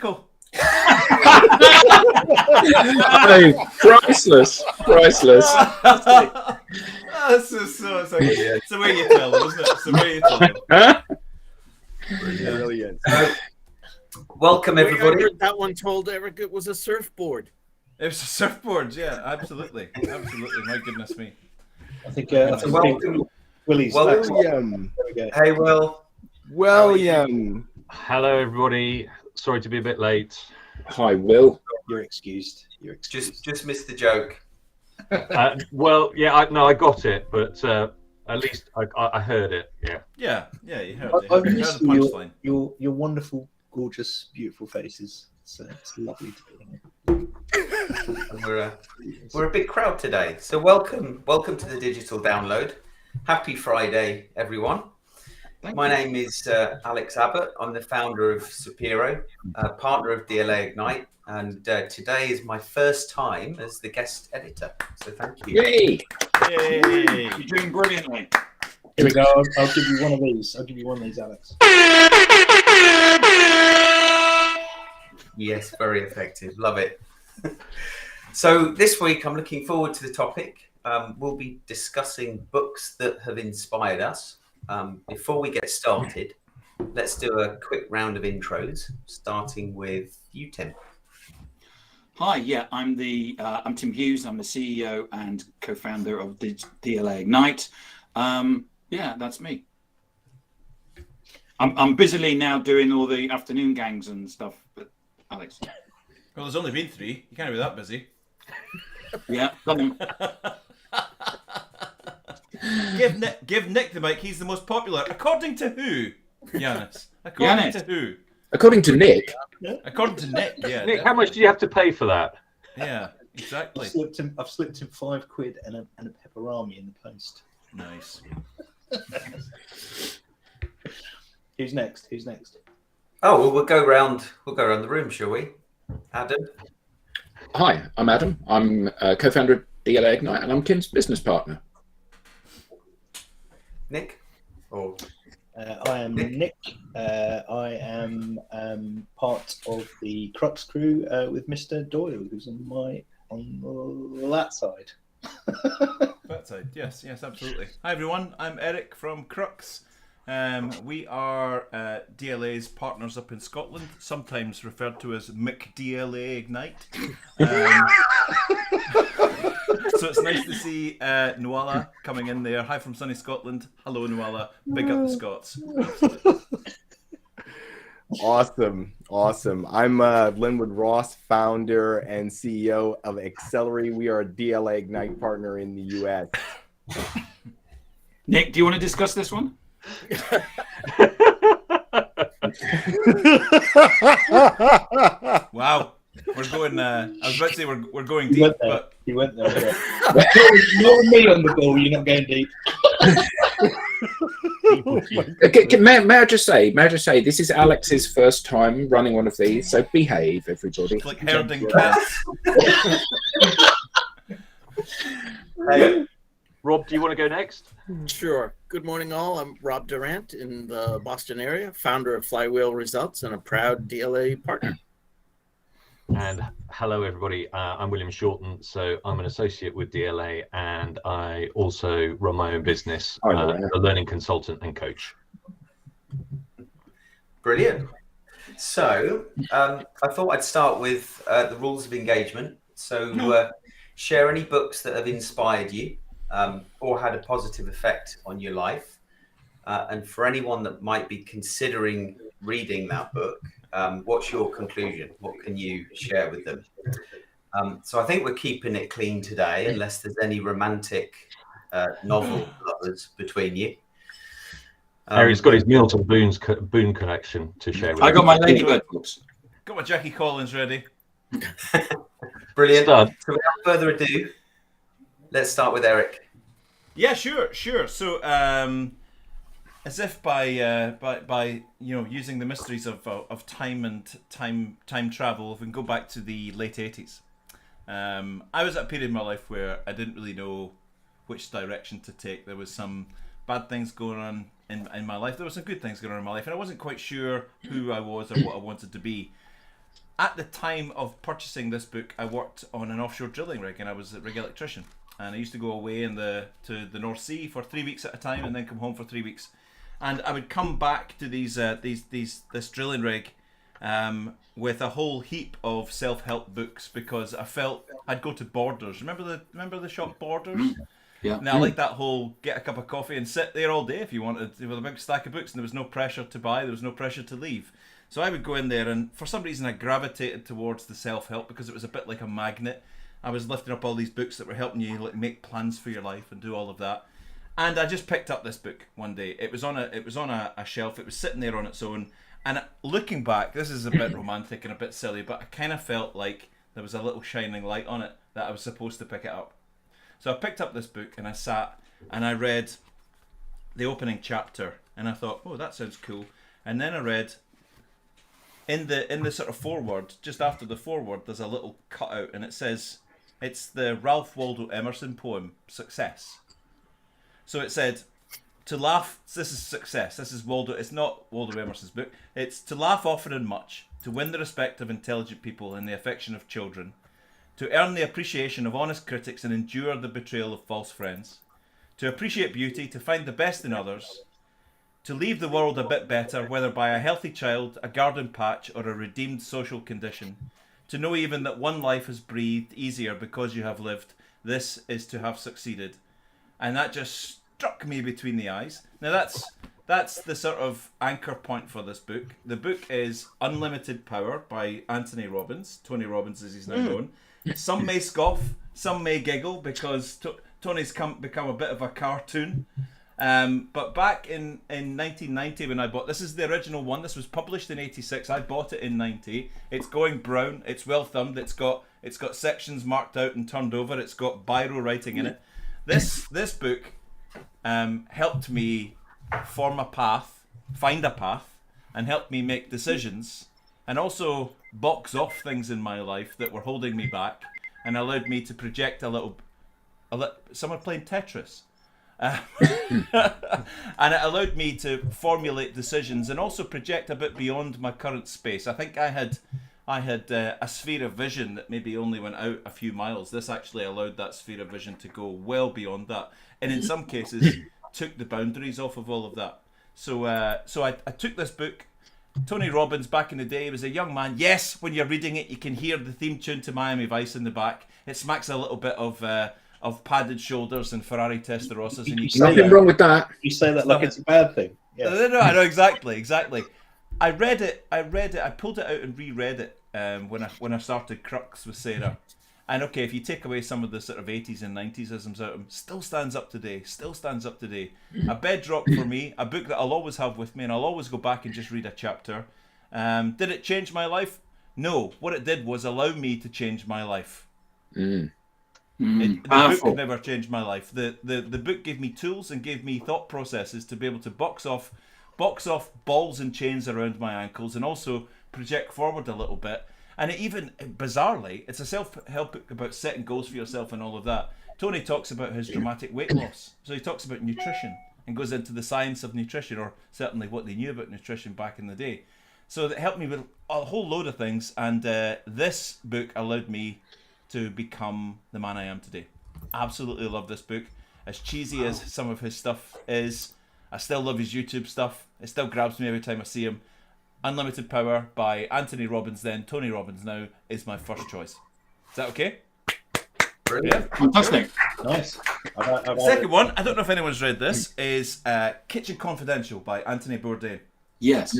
Cool. Oh, priceless. It's the way you tell them, isn't it? It's the way you tell them. Brilliant. Welcome, everybody. I heard that one told Eric it was a surfboard. It was a surfboard, yeah, absolutely. My goodness me. I think welcome. Willie's William. Hey, Will. William. Hello, everybody. Sorry to be a bit late. Hi, Will. You're excused. Just missed the joke. Well, yeah, I got it, but at least I heard it. Yeah. Yeah, you heard I it. You heard miss the punchline. your wonderful, gorgeous, beautiful faces. It's lovely to be here. And we're a big crowd today. So welcome to the digital download. Happy Friday, everyone. My name is Alex Abbott. I'm the founder of Sapiro, partner of DLA Ignite, and today is my first time as the guest editor. So thank you. Yay! Yay! You're doing brilliantly. Here we go. I'll give you one of these. Alex. Yes, very effective. Love it. So this week I'm looking forward to the topic. We'll be discussing books that have inspired us. Before we get started, let's do a quick round of intros, starting with you, Tim. Hi, yeah, I'm Tim Hughes. I'm the CEO and co-founder of DLA Ignite. Yeah, that's me. I'm busily now doing all the afternoon gangs and stuff. But Alex, Well, there's only been 3. You can't be that busy. yeah, got them. Give Nick the mic. He's the most popular. According to who, Giannis? According to who? According to Nick. According to Nick, yeah. Nick, how much do you have to pay for that? Yeah, exactly. I've slipped him £5 and a pepperami in the post. Nice. Who's next? Oh, well, we'll go round the room, shall we? Adam. Hi, I'm Adam. I'm co-founder of DLA Ignite, and I'm Kim's business partner. Nick. Or I am Nick. I am part of the Crux crew with Mr. Doyle, who's on that side. That side, yes, absolutely. Hi everyone, I'm Eric from Crux. We are DLA's partners up in Scotland, sometimes referred to as McDLA Ignite. So it's nice to see Nuala coming in there. Hi from sunny Scotland. Hello, Nuala. Big up the Scots. Awesome. I'm Linwood Ross, founder and CEO of Accelerate. We are a DLA Ignite partner in the US. Nick, do you want to discuss this one? Wow. We're going. I was about to say we're going deep, but You went there. Yeah. You're me on the ball. You're not going deep. Okay, may I just say, this is Alex's first time running one of these, so behave, everybody. it's like herding cats. hey, Rob, do you want to go next? Sure. Good morning, all. I'm Rob Durant in the Boston area, founder of Flywheel Results and a proud DLA partner. And hello, everybody. I'm William Shorten. So I'm an associate with DLA, and I also run my own business, a learning consultant and coach. brilliant. So I thought I'd start with the rules of engagement. So share any books that have inspired you or had a positive effect on your life. And for anyone that might be considering reading that book, what's your conclusion? What can you share with them? So I think we're keeping it clean today, unless there's any romantic novel lovers between you. Harry's got his Milton Boone collection to share with I us. got my Ladybird books. Got my Jackie Collins ready. Brilliant. Stud. So without further ado, let's start with Eric. Yeah, sure. So, as if by using the mysteries of time and time travel, if we can go back to the late 80s. I was at a period in my life where I didn't really know which direction to take. There was some bad things going on in my life. There were some good things going on in my life, and I wasn't quite sure who I was or what I wanted to be. at the time of purchasing this book, I worked on an offshore drilling rig, and I was a rig electrician. And I used to go away to the North Sea for 3 weeks at a time, and then come home for 3 weeks. And I would come back to this drilling rig with a whole heap of self-help books, because I felt I'd go to Borders. Remember the shop Borders? Yeah. Now, I like that whole get a cup of coffee and sit there all day if you wanted, with a big stack of books, and there was no pressure to buy, there was no pressure to leave. So I would go in there, and for some reason I gravitated towards the self-help because it was a bit like a magnet. I was lifting up all these books that were helping you like make plans for your life and do all of that. And I just picked up this book one day. It was on a shelf. It was sitting there on its own. And looking back, this is a bit romantic and a bit silly, but I kind of felt like there was a little shining light on it that I was supposed to pick it up. So I picked up this book and I sat and I read the opening chapter, and I thought, oh, that sounds cool. And then I read in the sort of foreword, just after the foreword, there's a little cutout, and it says it's the Ralph Waldo Emerson poem Success. So it said, to laugh, this is success. This is Waldo. It's not Waldo Emerson's book. It's to laugh often and much, to win the respect of intelligent people and the affection of children, to earn the appreciation of honest critics and endure the betrayal of false friends, to appreciate beauty, to find the best in others, to leave the world a bit better, whether by a healthy child, a garden patch, or a redeemed social condition, to know even that one life is breathed easier because you have lived. This is to have succeeded. And that just struck me between the eyes. Now that's the sort of anchor point for this book. The book is Unlimited Power by Anthony Robbins, Tony Robbins as he's now known. Some may scoff, some may giggle, because Tony's become a bit of a cartoon. But back in 1990 when I bought, this is the original one, this was published in 86, I bought it in 90. It's going brown, it's well thumbed, it's got sections marked out and turned over, it's got biro writing in it. This book helped me form a path, find a path, and helped me make decisions, and also box off things in my life that were holding me back, and allowed me to project a little someone playing Tetris. And it allowed me to formulate decisions and also project a bit beyond my current space. I think I had a sphere of vision that maybe only went out a few miles. This actually allowed that sphere of vision to go well beyond that, and in some cases took the boundaries off of all of that. So I took this book. Tony Robbins, back in the day, was a young man. Yes, when you're reading it, you can hear the theme tune to Miami Vice in the back. It smacks a little bit of padded shoulders and Ferrari Testarossas. And nothing wrong with that. You say that like it's a bad thing. Yeah. No, I know exactly. I read it. I pulled it out and reread it when I started Crux with Sarah. And okay, if you take away some of the sort of 80s and 90s isms out of them, still stands up today. A bedrock for me, a book that I'll always have with me, and I'll always go back and just read a chapter. Did it change my life? No. What it did was allow me to change my life. The book never changed my life. The book gave me tools and gave me thought processes to be able to box off balls and chains around my ankles, and also project forward a little bit. And it even, bizarrely, it's a self-help book about setting goals for yourself and all of that. Tony talks about his dramatic weight loss. So he talks about nutrition and goes into the science of nutrition, or certainly what they knew about nutrition back in the day. So that helped me with a whole load of things, and this book allowed me to become the man I am today. Absolutely love this book. As cheesy as some of his stuff is, I still love his YouTube stuff. It still grabs me every time I see him. Unlimited Power by Anthony Robbins, then Tony Robbins now, is my first choice. Is that okay? Brilliant. Yeah. Fantastic. Nice. Second one, I don't know if anyone's read this, is Kitchen Confidential by Anthony Bourdain. Yes.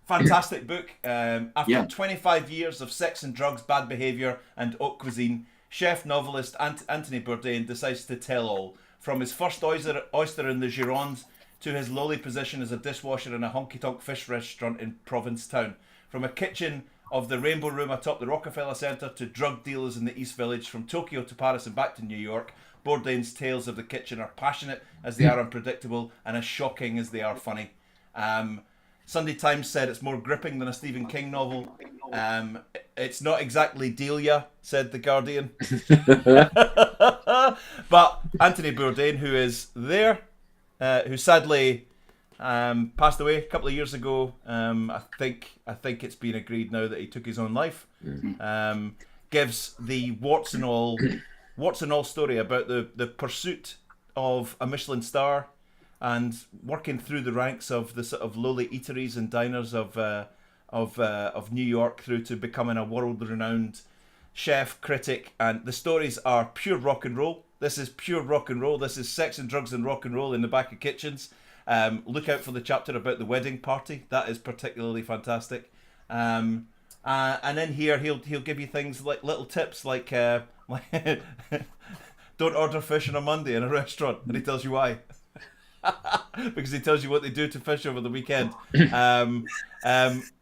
Fantastic book. After 25 years of sex and drugs, bad behaviour, and haute cuisine, chef novelist Anthony Bourdain decides to tell all. From his first oyster in the Gironde to his lowly position as a dishwasher in a honky-tonk fish restaurant in Provincetown. From a kitchen of the Rainbow Room atop the Rockefeller Center to drug dealers in the East Village, from Tokyo to Paris and back to New York, Bourdain's tales of the kitchen are passionate as they are unpredictable and as shocking as they are funny. Sunday Times said it's more gripping than a Stephen King novel. It's not exactly Delia, said The Guardian. But Anthony Bourdain, who is there, who sadly Passed away a couple of years ago. I think it's been agreed now that he took his own life. Gives the warts and all story about the pursuit of a Michelin star and working through the ranks of the sort of lowly eateries and diners of New York through to becoming a world-renowned chef, critic. And the stories are pure rock and roll. This is pure rock and roll. This is sex and drugs and rock and roll in the back of kitchens. Look out for the chapter about the wedding party. That is particularly fantastic. And in here, he'll give you things like little tips like don't order fish on a Monday in a restaurant, and he tells you why. Because he tells you what they do to fish over the weekend.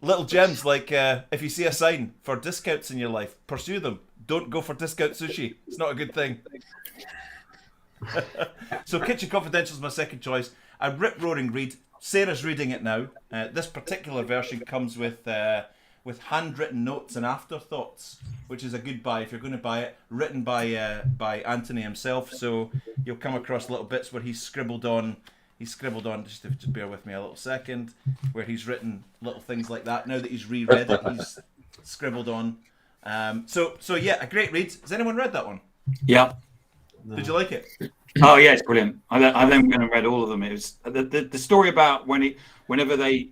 Little gems like if you see a sign for discounts in your life, pursue them. Don't go for discount sushi. It's not a good thing. So Kitchen Confidential is my second choice. A rip-roaring read. Sarah's reading it now. This particular version comes with handwritten notes and afterthoughts, which is a good buy if you're going to buy it. Written by Anthony himself, so you'll come across little bits where he's scribbled on. Just bear with me a little second, where he's written little things like that. Now that he's reread it, he's scribbled on. So yeah, a great read. Has anyone read that one? Yeah. Did you like it? Oh yeah, it's brilliant. I then went and read all of them. It was the story about whenever they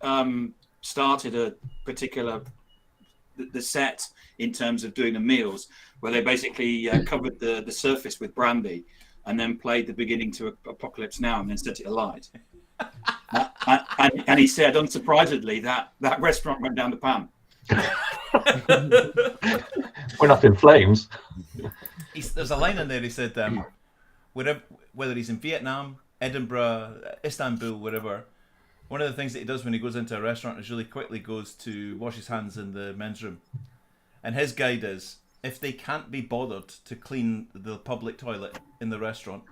started a particular the set in terms of doing the meals, where they basically covered the surface with brandy and then played the beginning to Apocalypse Now and then set it alight. And he said, unsurprisingly, that restaurant went down the pan. Went up in flames. There's a line in there. He said, whether he's in Vietnam, Edinburgh, Istanbul, wherever, one of the things that he does when he goes into a restaurant is really quickly goes to wash his hands in the men's room. And his guide is, if they can't be bothered to clean the public toilet in the restaurant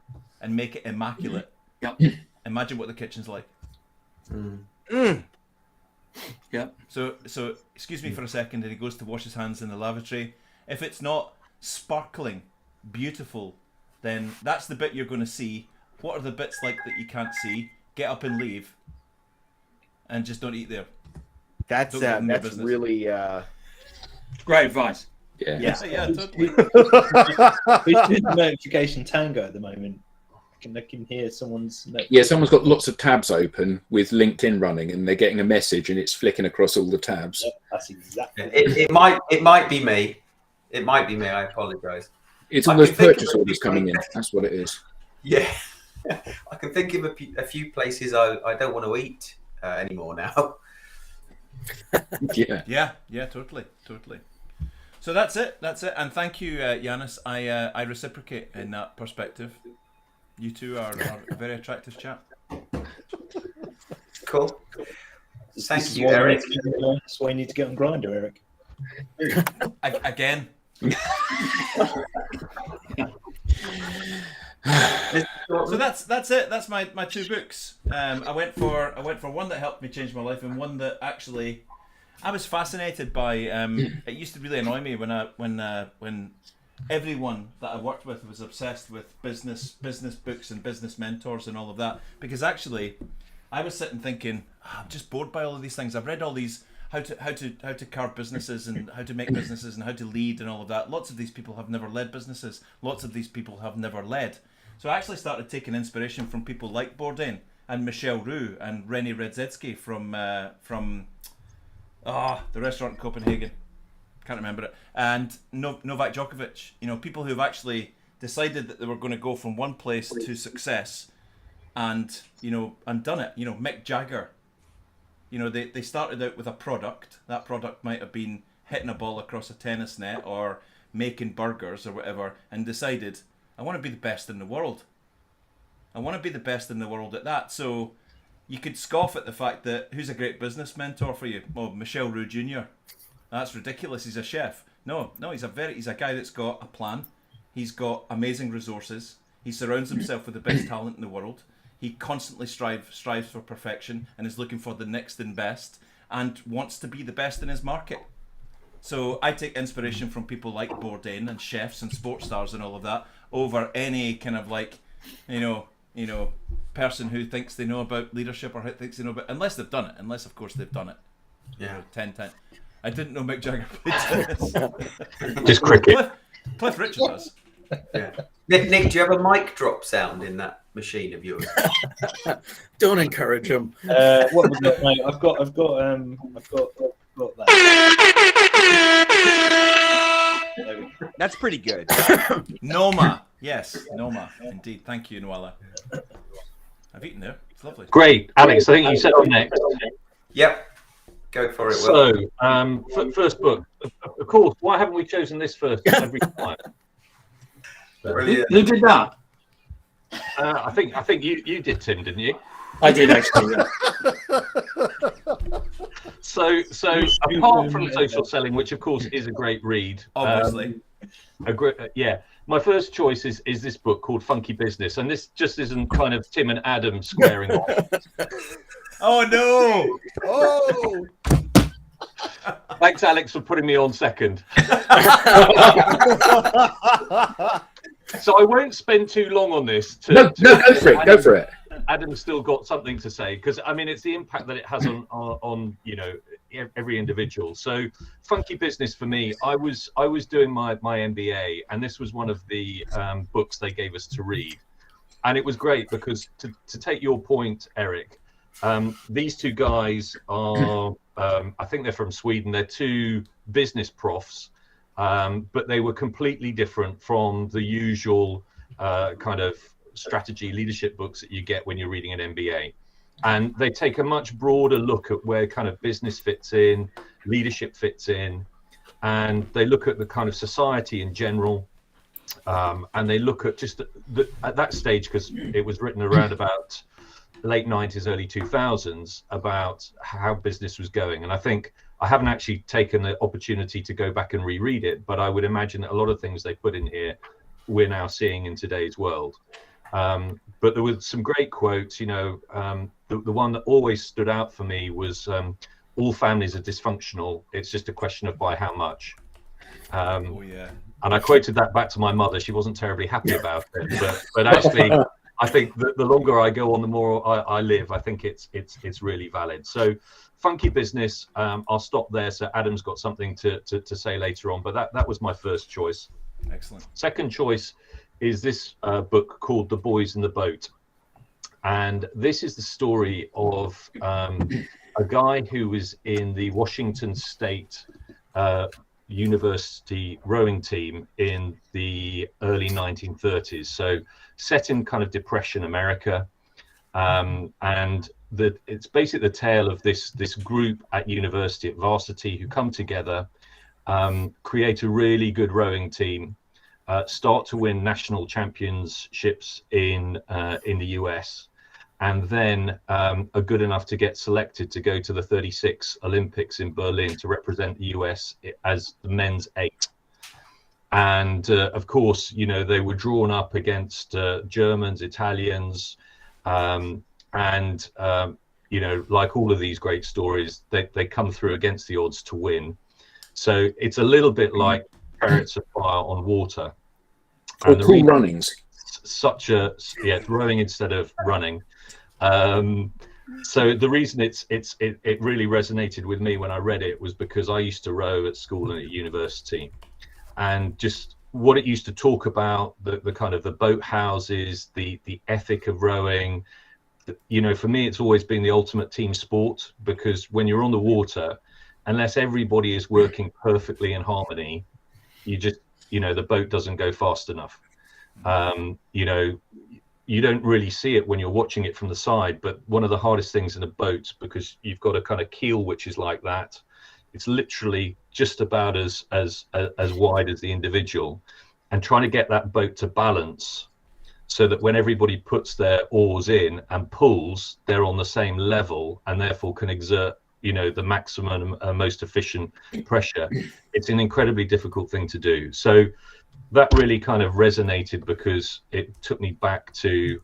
and make it immaculate, imagine what the kitchen's like. Yeah. So excuse me for a second, and he goes to wash his hands in the lavatory. If it's not sparkling, beautiful, then that's the bit you're going to see. What are the bits like that you can't see? Get up and leave, and just don't eat there. That's really great advice. Yeah, totally. Who's doing the notification tango at the moment? I can hear someone's. Yeah, someone's got lots of tabs open with LinkedIn running, and they're getting a message, and it's flicking across all the tabs. Yep, that's exactly. It might be me. It might be me. I apologise. It's all those purchase orders coming in. That's what it is. Yeah, I can think of a few places I don't want to eat anymore now. Yeah, totally. So that's it, and thank you, Yanis. I reciprocate in that perspective. You two are a very attractive chap. Cool. Thank you, Eric. That's why you need to get on Grindr, Eric. Again. So that's it. That's my two books. I went for one that helped me change my life, and one that actually I was fascinated by. It used to really annoy me when everyone that I worked with was obsessed with business books and business mentors and all of that, because actually I was sitting thinking, I'm just bored by all of these things. I've read all these how to carve businesses and how to make businesses and how to lead and all of that. Lots of these people have never led businesses. Lots of these people have never led. So I actually started taking inspiration from people like Bourdain and Michel Roux and Rennie Redzetsky from the restaurant in Copenhagen. Can't remember it. And Novak Djokovic. People who've actually decided that they were going to go from one place to success, and done it. Mick Jagger. They started out with a product. That product might have been hitting a ball across a tennis net or making burgers or whatever, and decided, I want to be the best in the world. I want to be the best in the world at that. So you could scoff at the fact that, who's a great business mentor for you? Well, Michel Roux Jr. That's ridiculous. He's a chef. No, he's a guy that's got a plan. He's got amazing resources. He surrounds himself with the best talent in the world. He constantly strives for perfection and is looking for the next and best and wants to be the best in his market. So I take inspiration from people like Bourdain and chefs and sports stars and all of that over any kind of person who thinks they know about leadership or who thinks they know about, unless they've done it, unless of course they've done it. Yeah. 10 times. I didn't know Mick Jagger played tennis. Just cricket. Cliff Richard does. Yeah. Nick, do you have a mic drop sound in that machine of yours? Don't encourage him. What was that, mate? I've got that. There we go. That's pretty good. Noma. Yes, Noma. Indeed. Thank you, Noella. I've eaten there. It's lovely. Great. Alex, I think you said on next. Yep. Go for it, Will. So, first book. Of course, why haven't we chosen this first every time? Brilliant. Who did that? I think you did, Tim, didn't you? I did actually. Yeah. So apart from Social Selling, which of course is a great read, Obviously. My first choice is this book called Funky Business, and this just isn't kind of Tim and Adam squaring off. Oh no! Oh, Thanks, Alex, for putting me on second. So I won't spend too long on this. No, go for it. Go for it. Adam's still got something to say because I mean it's the impact that it has on every individual. So Funky Business for me, I was doing my MBA, and this was one of the books they gave us to read, and it was great because to take your point, Eric, these two guys are I think they're from Sweden. They're two business profs, but they were completely different from the usual kind of strategy leadership books that you get when you're reading an MBA. And they take a much broader look at where kind of business fits in, leadership fits in, and they look at the kind of society in general. And they look at just at that stage, because it was written around about late 90s, early 2000s, about how business was going. And I think I haven't actually taken the opportunity to go back and reread it, but I would imagine that a lot of things they put in here we're now seeing in today's world. But there were some great quotes, the one that always stood out for me was all families are dysfunctional. It's just a question of by how much. Oh yeah. And I quoted that back to my mother. She wasn't terribly happy about it, but actually, I think that the longer I go on, the more I live. I think it's really valid. So, Funky Business. I'll stop there. So Adam's got something to say later on, but that was my first choice. Excellent. Second choice is this book called The Boys in the Boat, and this is the story of a guy who was in the Washington State University rowing team in the early 1930s, so set in kind of Depression America, and it's basically the tale of this group at university, at varsity, who come together, create a really good rowing team, start to win national championships in the US, and then are good enough to get selected to go to the 36 Olympics in Berlin to represent the US as the men's 8. And of course, they were drawn up against Germans, Italians, and like all of these great stories, they come through against the odds to win. So it's a little bit like Chariots of Fire on water. Or Cool Runnings. Rowing instead of running. So the reason it really resonated with me when I read it was because I used to row at school and at university, and just what it used to talk about, the kind of the boat houses, the ethic of rowing. For me, it's always been the ultimate team sport, because when you're on the water, unless everybody is working perfectly in harmony, the boat doesn't go fast enough. You don't really see it when you're watching it from the side, but one of the hardest things in a boat, because you've got a kind of keel which is like that, it's literally just about as wide as the individual, and trying to get that boat to balance so that when everybody puts their oars in and pulls, they're on the same level and therefore can exert the maximum most efficient pressure. It's an incredibly difficult thing to do. So that really kind of resonated, because it took me back to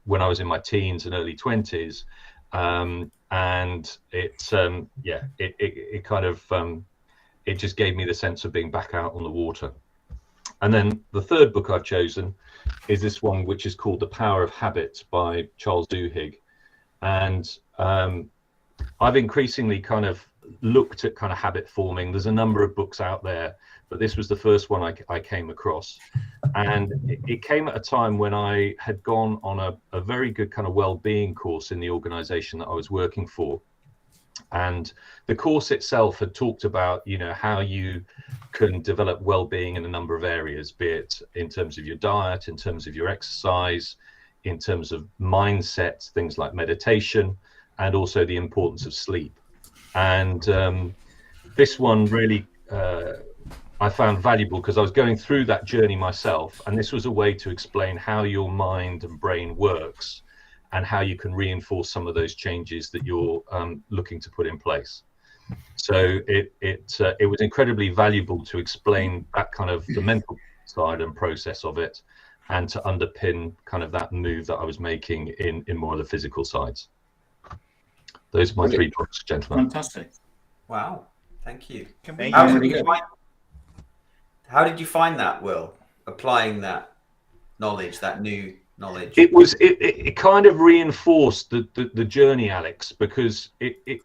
when I was in my teens and early 20s, and it kind of it just gave me the sense of being back out on the water. And then the third book I've chosen is this one, which is called The Power of Habit by Charles Duhigg. And I've increasingly kind of looked at kind of habit forming. There's a number of books out there, but this was the first one I came across. And it came at a time when I had gone on a very good kind of well-being course in the organization that I was working for. And the course itself had talked about, you know, how you can develop well-being in a number of areas, be it in terms of your diet, in terms of your exercise, in terms of mindset, things like meditation, and also the importance of sleep. And this one really I found valuable because I was going through that journey myself, and this was a way to explain how your mind and brain works and how you can reinforce some of those changes that you're looking to put in place. So it was incredibly valuable to explain that kind of the mental side and process of it, and to underpin kind of that move that I was making in more of the physical sides. Those are my 3 books, gentlemen. Fantastic. Wow, thank you. How did you find that, Will? Applying that knowledge, that new knowledge. It kind of reinforced the journey, Alex, because it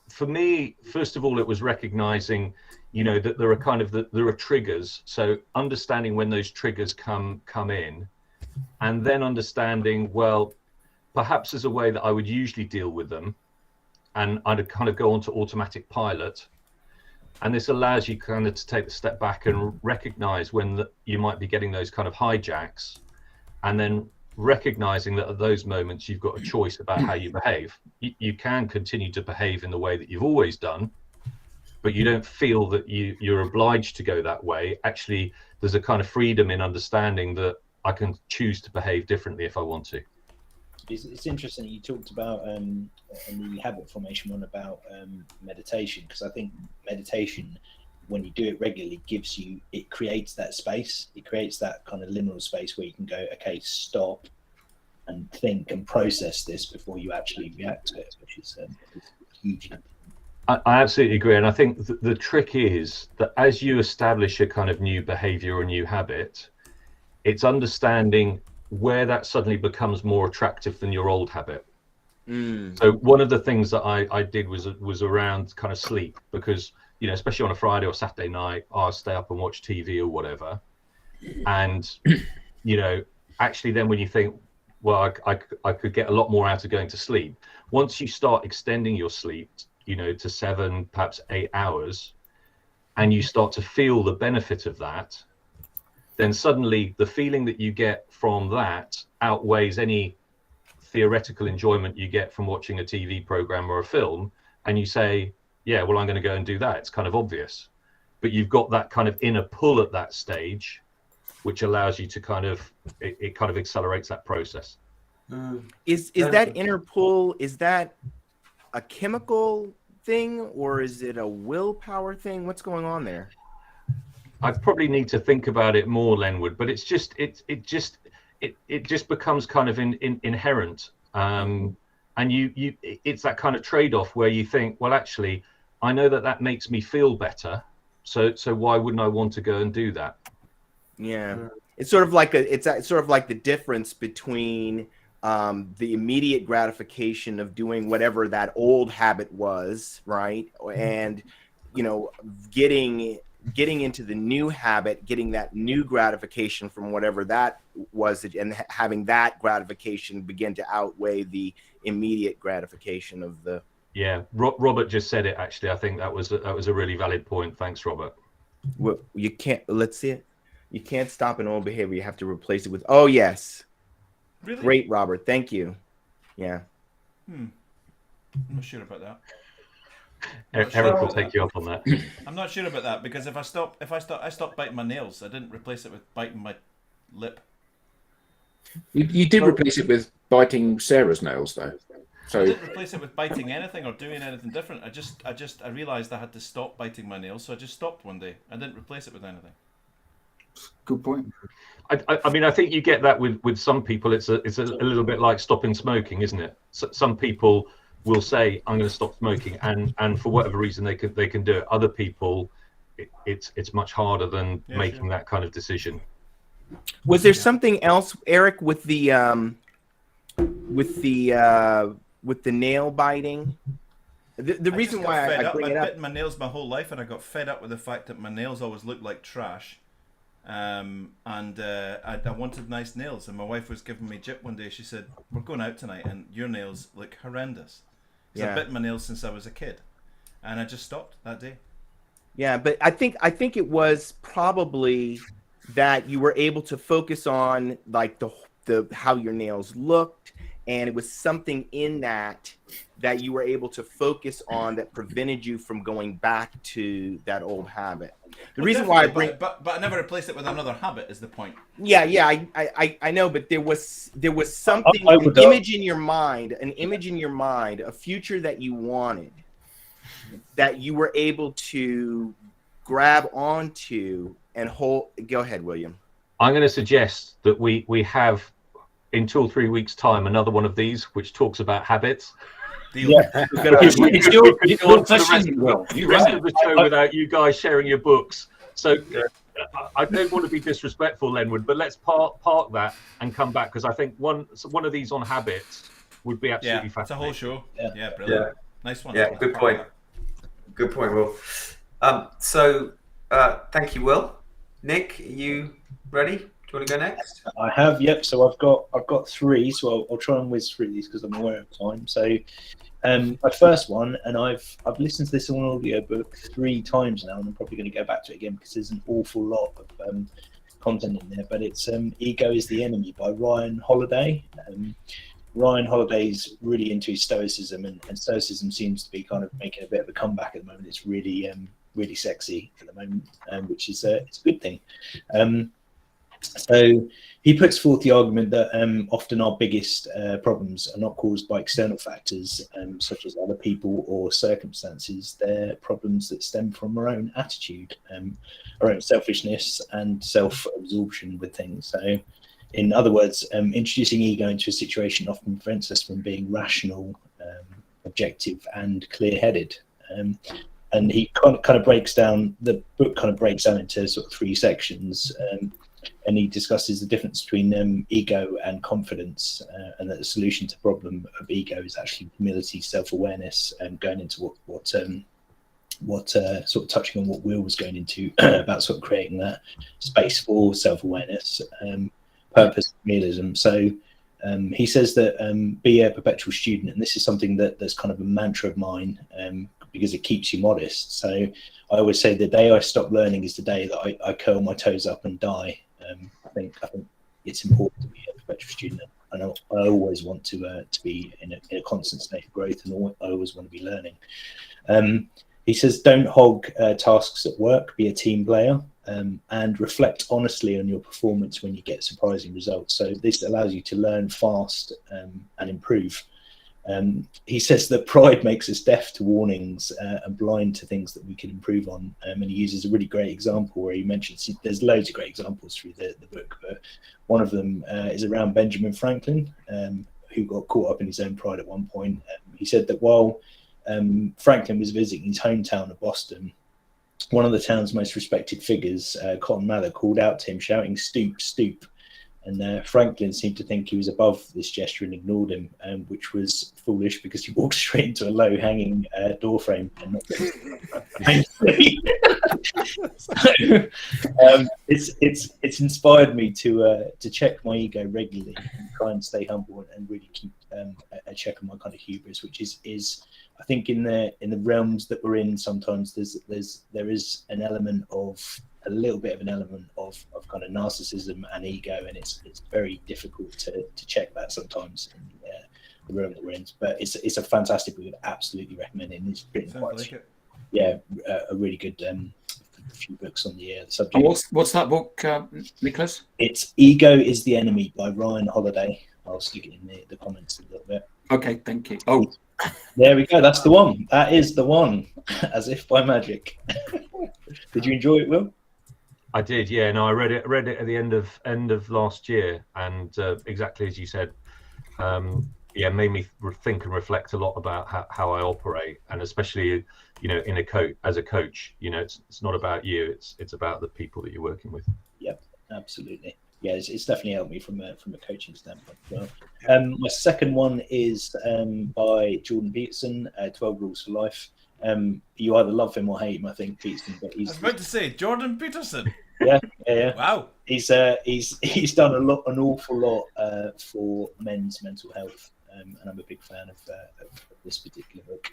for me, first of all, it was recognizing, you know, that there are triggers. So understanding when those triggers come in, and then understanding, well, perhaps there's a way that I would usually deal with them, and I'd kind of go onto automatic pilot. And this allows you kind of to take a step back and recognize when you might be getting those kind of hijacks, and then recognizing that at those moments you've got a choice about how you behave. You can continue to behave in the way that you've always done, but you don't feel that you're obliged to go that way. Actually, there's a kind of freedom in understanding that I can choose to behave differently if I want to. It's interesting you talked about in the habit formation one about meditation, because I think meditation, when you do it regularly, it creates that space. It creates that kind of liminal space where you can go, okay, stop and think and process this before you actually react to it, which is huge. I absolutely agree. And I think the trick is that as you establish a kind of new behavior or new habit, it's understanding where that suddenly becomes more attractive than your old habit. So one of the things that I did was around kind of sleep, because, you know, especially on a Friday or Saturday night, I'll stay up and watch TV or whatever. And, you know, actually then when you think, well, I could get a lot more out of going to sleep. Once you start extending your sleep, you know, to 7, perhaps 8 hours, and you start to feel the benefit of that, then suddenly the feeling that you get from that outweighs any theoretical enjoyment you get from watching a TV program or a film. And you say, yeah, well, I'm going to go and do that. It's kind of obvious, but you've got that kind of inner pull at that stage, which allows you to kind of, it kind of accelerates that process. Is that inner pull, is that a chemical thing, or is it a willpower thing? What's going on there? I probably need to think about it more, Lenwood, but it's just it just becomes kind of inherent, and it's that kind of trade-off where you think, well, actually, I know that makes me feel better, so why wouldn't I want to go and do that? Yeah, it's sort of like the difference between the immediate gratification of doing whatever that old habit was, right, and, you know, getting into the new habit, getting that new gratification from whatever that was, and having that gratification begin to outweigh the immediate gratification of the. Yeah, Robert just said it. Actually, I think that was a really valid point. Thanks, Robert. Well, you can't. Let's see it. You can't stop an old behavior. You have to replace it with. Oh yes. Really? Great, Robert. Thank you. Yeah. I'm not sure about that. Eric will take you up on that. I'm not sure about that, because I stopped biting my nails. I didn't replace it with biting my lip. You did replace it with biting Sarah's nails, though. So I didn't replace it with biting anything or doing anything different. I realized I had to stop biting my nails, so I just stopped one day. I didn't replace it with anything. Good point. I mean, I think you get that with some people. It's a little bit like stopping smoking, isn't it? So, some people will say, I'm going to stop smoking, and for whatever reason they can do it. Other people, it's much harder than making that kind of decision. Was there something else, Eric, with the nail biting? The reason why I bring it up, I've bitten my nails my whole life, and I got fed up with the fact that my nails always looked like trash. I wanted nice nails, and my wife was giving me jip one day. She said, "We're going out tonight, and your nails look horrendous." Because I've bitten my nails since I was a kid, and I just stopped that day. Yeah, but I think it was probably that you were able to focus on like the how your nails looked, and it was something in that you were able to focus on that prevented you from going back to that old habit. The reason why I bring, but I never replaced it with another habit is the point. Yeah, I know, but there was something, an image in your mind, a future that you wanted, that you were able to grab onto and hold. Go ahead, William. I'm going to suggest that we have in 2 or 3 weeks' time another one of these which talks about habits. Yeah. It's your obsession, Will. You rest of the show without you guys sharing your books. So I don't want to be disrespectful, Lenwood, but let's park that and come back, because I think one of these on habits would be absolutely fascinating. It's a whole show. Yeah, brilliant. Yeah. Nice one. Yeah, good point. Good point, Will. So thank you, Will. Nick, are you ready? Do you want to go next? I have, yep. So I've got 3, so I'll try and whiz through these because I'm aware of time. So my first one, and I've listened to this on audiobook 3 times now, and I'm probably going to go back to it again because there's an awful lot of content in there. But it's Ego is the Enemy by Ryan Holiday. Ryan Holiday's really into his stoicism, and stoicism seems to be kind of making a bit of a comeback at the moment. It's really really sexy at the moment, which is it's a good thing. So he puts forth the argument that often our biggest problems are not caused by external factors such as other people or circumstances. They're problems that stem from our own attitude, our own selfishness and self-absorption with things. So in other words, introducing ego into a situation often prevents us from being rational, objective and clear-headed. And he kind of breaks down, the book kind of breaks down into sort of 3 sections, and he discusses the difference between ego and confidence, and that the solution to the problem of ego is actually humility, self-awareness, and going into what sort of touching on what Will was going into about sort of creating that space for self-awareness, purpose, realism. So he says that be a perpetual student, and this is something that's kind of a mantra of mine, because it keeps you modest. So I always say the day I stop learning is the day that I curl my toes up and die. I think it's important to be a perpetual student, and I always want to be in a constant state of growth, and I always want to be learning. He says, don't hog tasks at work, be a team player, and reflect honestly on your performance when you get surprising results. So this allows you to learn fast and improve. He says that pride makes us deaf to warnings and blind to things that we can improve on. And he uses a really great example where he mentions, there's loads of great examples through the book, but one of them is around Benjamin Franklin, who got caught up in his own pride at one point. He said that while Franklin was visiting his hometown of Boston, one of the town's most respected figures, Cotton Mather, called out to him shouting, "Stoop, stoop." And Franklin seemed to think he was above this gesture and ignored him, which was foolish because he walked straight into a low-hanging door frame and not it's inspired me to check my ego regularly and try and stay humble and really keep a check on my kind of hubris, which is I think in the realms that we're in, sometimes there is an element of a little bit of an element of kind of narcissism and ego, and it's very difficult to check that sometimes in the room that we're in. But it's a fantastic book. I'd absolutely recommend it. And it's written a really good few books on the subject. And what's that book, Nicholas? It's Ego is the Enemy by Ryan Holiday. I'll stick it in the comments a little bit. Okay, thank you. Oh, there we go. That's the one. That is the one. As if by magic. Did you enjoy it, Will? I did, yeah. No, I read it at the end of last year, and exactly as you said, made me think and reflect a lot about how I operate, and especially you know, as a coach, you know, it's not about you, it's about the people that you're working with. Yep, absolutely. Yeah, it's definitely helped me from a coaching standpoint as well. My second one is by Jordan Peterson, 12 Rules for Life. You either love him or hate him, I think, Peterson. But I was about to say Jordan Peterson. Yeah. Wow. He's done an awful lot for men's mental health, and I'm a big fan of this particular book.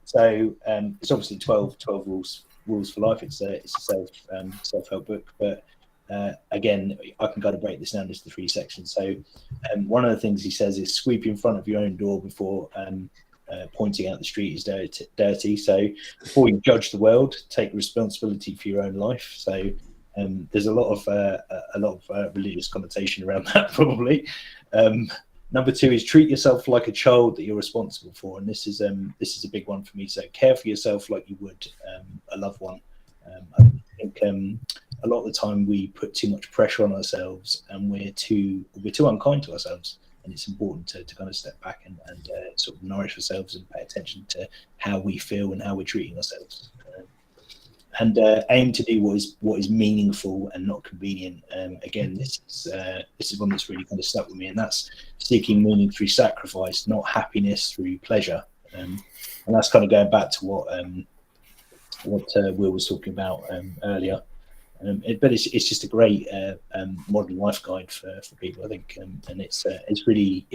So it's obviously 12 rules for life. It's a self-help book, but again, I can kind of break this down into 3 sections. So one of the things he says is sweep in front of your own door before pointing out the street is dirty. So before you judge the world, take responsibility for your own life. So there's a lot of religious connotation around that, probably. Number 2 is treat yourself like a child that you're responsible for, and this is a big one for me. So care for yourself like you would a loved one. I think a lot of the time we put too much pressure on ourselves, and we're too unkind to ourselves. And it's important to kind of step back and sort of nourish ourselves and pay attention to how we feel and how we're treating ourselves. And aim to do what is meaningful and not convenient. Again, this is one that's really kind of stuck with me, and that's seeking meaning through sacrifice, not happiness through pleasure. And that's kind of going back to what Will was talking about earlier. But it's just a great modern life guide for people, I think, and it's really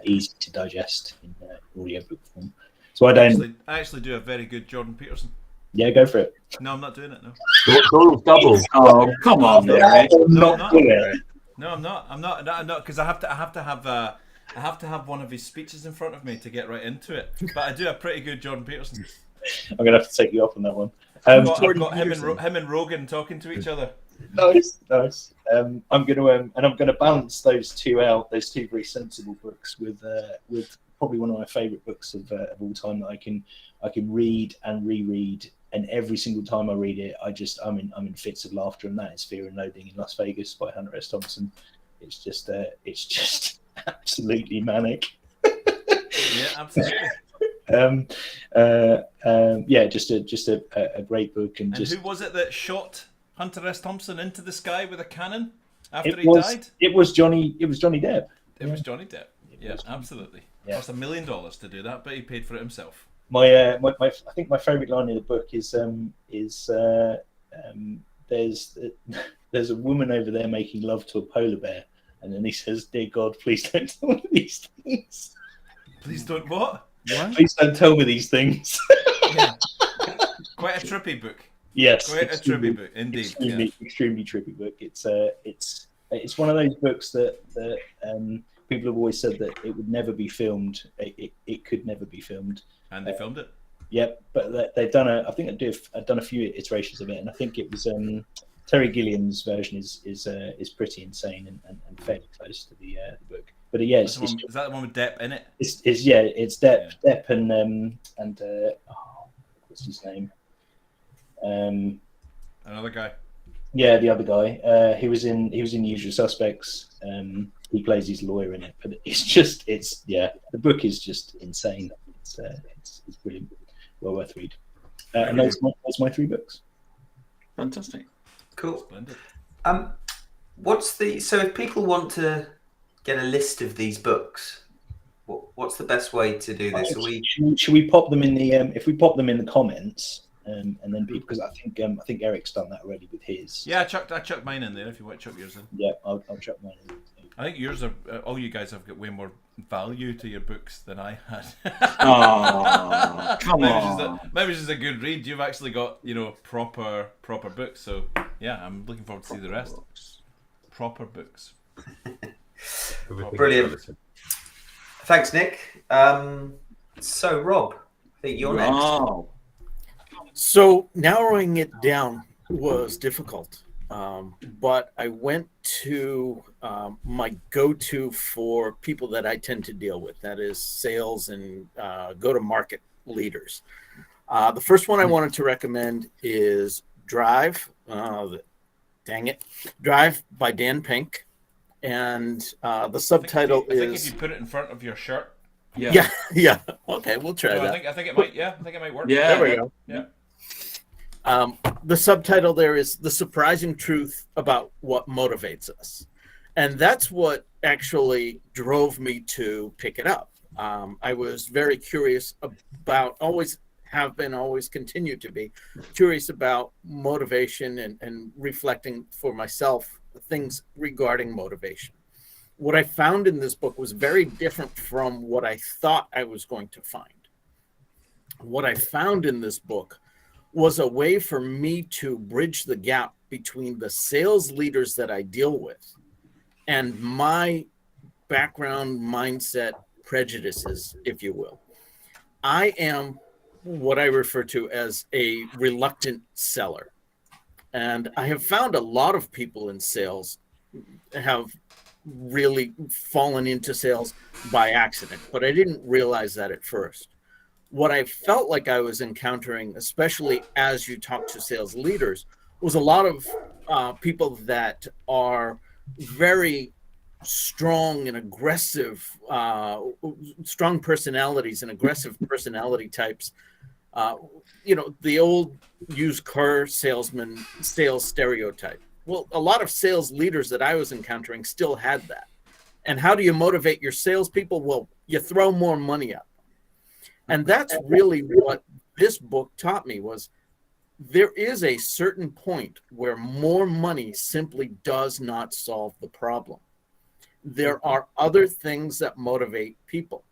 easy to digest in audio book form. So I actually do a very good Jordan Peterson. Yeah, go for it. No, I'm not doing it. No. Double. Oh, come on, No, I'm not, because I have to have one of his speeches in front of me to get right into it. But I do a pretty good Jordan Peterson. I'm gonna have to take you up on that one. I've got him and Rogan talking to each other. Nice. I'm gonna balance those two very sensible books with probably one of my favourite books of all time that I can read and reread, and every single time I read it, I'm in fits of laughter, and that is Fear and Loathing in Las Vegas by Hunter S. Thompson. It's just absolutely manic. Yeah, absolutely. Just a great book, and who was it that shot Hunter S. Thompson into the sky with a cannon after he died? It was Johnny Depp. It was Johnny Depp. Yeah, absolutely. Yeah. Cost $1 million to do that, but he paid for it himself. I think my favourite line in the book is there's a woman over there making love to a polar bear, and then he says, "Dear God, please don't tell me these things." Please don't what? Please don't tell me these things. Yeah. Quite a trippy book. Yes, quite a trippy book indeed. Extremely trippy book. It's one of those books that people have always said that it would never be filmed. It could never be filmed. And they filmed it. Yep, but they've done I've done a few iterations of it, and I think it was Terry Gilliam's version is pretty insane and fairly close to the book. But yeah, is that the one with Depp in it? It's Depp, yeah. Depp and what's his name? Another guy. Yeah, the other guy. He was in Usual Suspects. He plays his lawyer in it, but the book is just insane. It's brilliant, well worth read. And those my 3 books. Fantastic, cool. Splendid. So if people want to get a list of these books, what's the best way to do this? Should we pop them in the if we pop them in the comments, and then because I think Eric's done that already with his. Yeah, I chucked mine in there. If you want to chuck yours in. Yeah, I'll chuck mine in. I think yours are all you guys have got way more value to your books than I had. Oh, come on. Maybe it's just a good read. You've actually got proper books. So yeah, I'm looking forward to see the rest. Proper books. Brilliant. Thanks, Nick. So Rob, I think you're next. So narrowing it down was difficult. But I went to my go-to for people that I tend to deal with. That is sales and go-to-market leaders. The first one I wanted to recommend is Drive. Drive by Dan Pink. And the subtitle I think is... if you put it in front of your shirt, Yeah. Okay, we'll try No, that. I think it might. Yeah, I think it might work. Yeah. There we go. Yeah. The subtitle there is The Surprising Truth About What Motivates Us. And that's what actually drove me to pick it up. I was very curious about, always continue to be curious about motivation and reflecting for myself things regarding motivation. What I found in this book was very different from what I thought I was going to find. What I found in this book was a way for me to bridge the gap between the sales leaders that I deal with and my background, mindset, prejudices, if you will. I am what I refer to as a reluctant seller. And I have found a lot of people in sales have really fallen into sales by accident, but I didn't realize that at first. What I felt like I was encountering, especially as you talk to sales leaders, was a lot of people that are very strong and aggressive, strong personalities and aggressive personality types. The old used car salesman sales stereotype. Well, a lot of sales leaders that I was encountering still had that. And how do you motivate your salespeople? Well, you throw more money at them. And that's really what this book taught me was there is a certain point where more money simply does not solve the problem. There are other things that motivate people.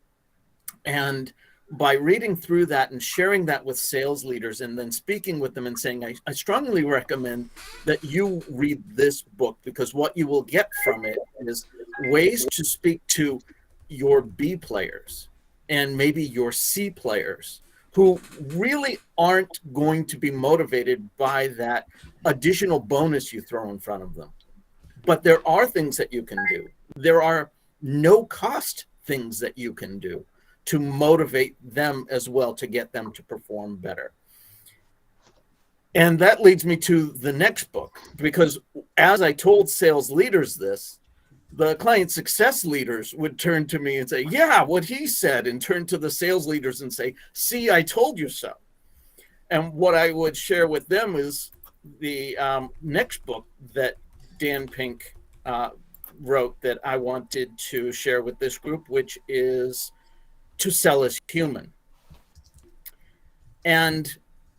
And by reading through that and sharing that with sales leaders and then speaking with them and saying, I strongly recommend that you read this book, because what you will get from it is ways to speak to your B players and maybe your C players who really aren't going to be motivated by that additional bonus you throw in front of them. But there are things that you can do. There are no cost things that you can do to motivate them as well, to get them to perform better. And that leads me to the next book, because as I told sales leaders this, the client success leaders would turn to me and say, yeah, what he said, and turn to the sales leaders and say, see, I told you so. And what I would share with them is the next book that Dan Pink wrote that I wanted to share with this group, which is To Sell is Human. And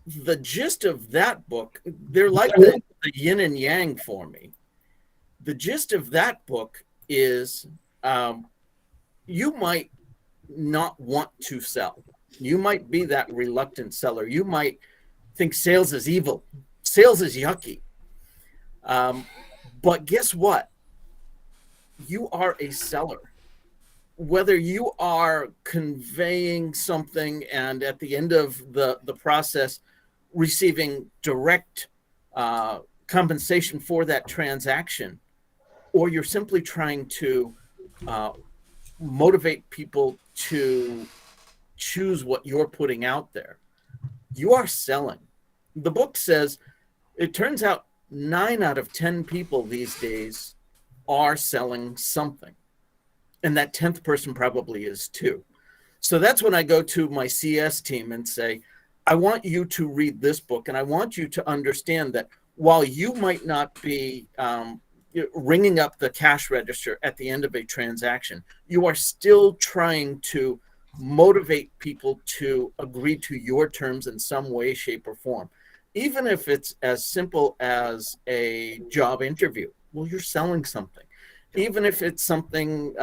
the gist of that book, they're like the yin and yang for me. The gist of that book is you might not want to sell. You might be that reluctant seller. You might think sales is evil. Sales is yucky. But guess what? You are a seller. Whether you are conveying something and at the end of the process receiving direct compensation for that transaction, or you're simply trying to motivate people to choose what you're putting out there, you are selling. The book says it turns out 9 out of 10 people these days are selling something. And that 10th person probably is too. So that's when I go to my CS team and say, I want you to read this book, and I want you to understand that while you might not be ringing up the cash register at the end of a transaction, you are still trying to motivate people to agree to your terms in some way, shape, or form. Even if it's as simple as a job interview, well, you're selling something. Even if it's something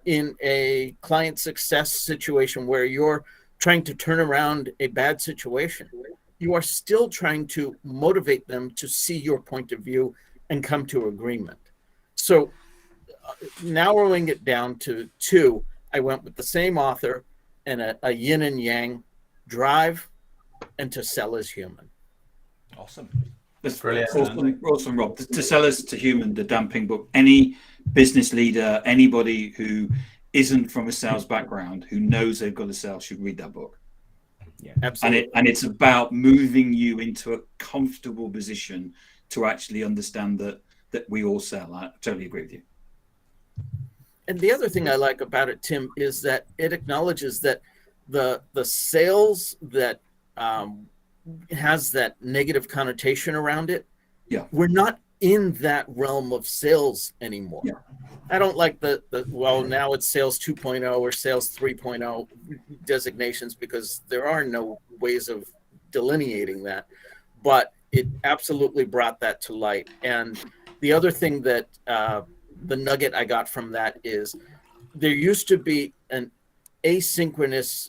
in a client success situation where you're trying to turn around a bad situation, you are still trying to motivate them to see your point of view and come to agreement. So narrowing it down to 2, I went with the same author and a yin and yang, Drive and To Sell is Human. Awesome. That's Brilliant. Awesome, Rob. To Sell is to Human, the Dan Pink book. Any business leader, anybody who isn't from a sales background, who knows they've got to sell, should read that book. Yeah, absolutely. And it's about moving you into a comfortable position to actually understand that we all sell. I totally agree with you. And the other thing I like about it, Tim, is that it acknowledges that the sales that has that negative connotation around it, we're not in that realm of sales anymore. I don't like the well, now it's sales 2.0 or sales 3.0 designations, because there are no ways of delineating that, but it absolutely brought that to light. And the other thing that the nugget I got from that is there used to be an asynchronous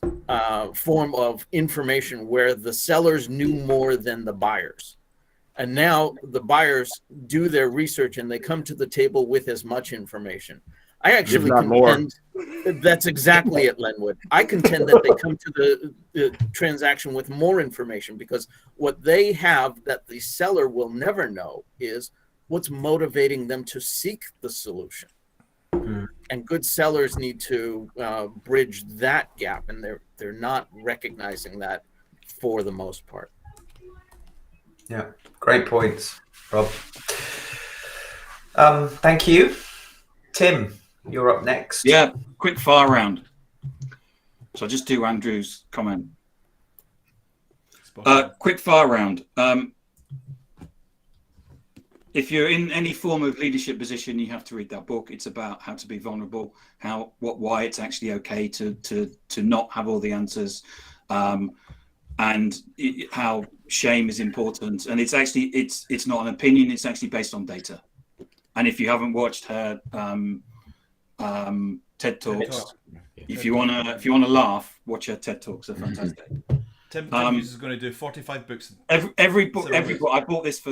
form of information where the sellers knew more than the buyers. And now the buyers do their research and they come to the table with as much information. I actually contend that's exactly it, Lenwood. I contend that they come to the transaction with more information, because what they have that the seller will never know is what's motivating them to seek the solution. And good sellers need to bridge that gap, and they're not recognizing that for the most part. Yeah, great points, Rob. Thank you. Tim, you're up next. Yeah, quick fire round. So I'll just do Andrew's comment. Quick fire round. If you're in any form of leadership position, you have to read that book. It's about how to be vulnerable, why it's actually okay to not have all the answers, and how shame is important. And it's actually it's not an opinion. It's actually based on data. And if you haven't watched her TED Talks, if you wanna laugh, watch her TED Talks. They're fantastic. Tim is going to do 45 books. Every book. I bought this for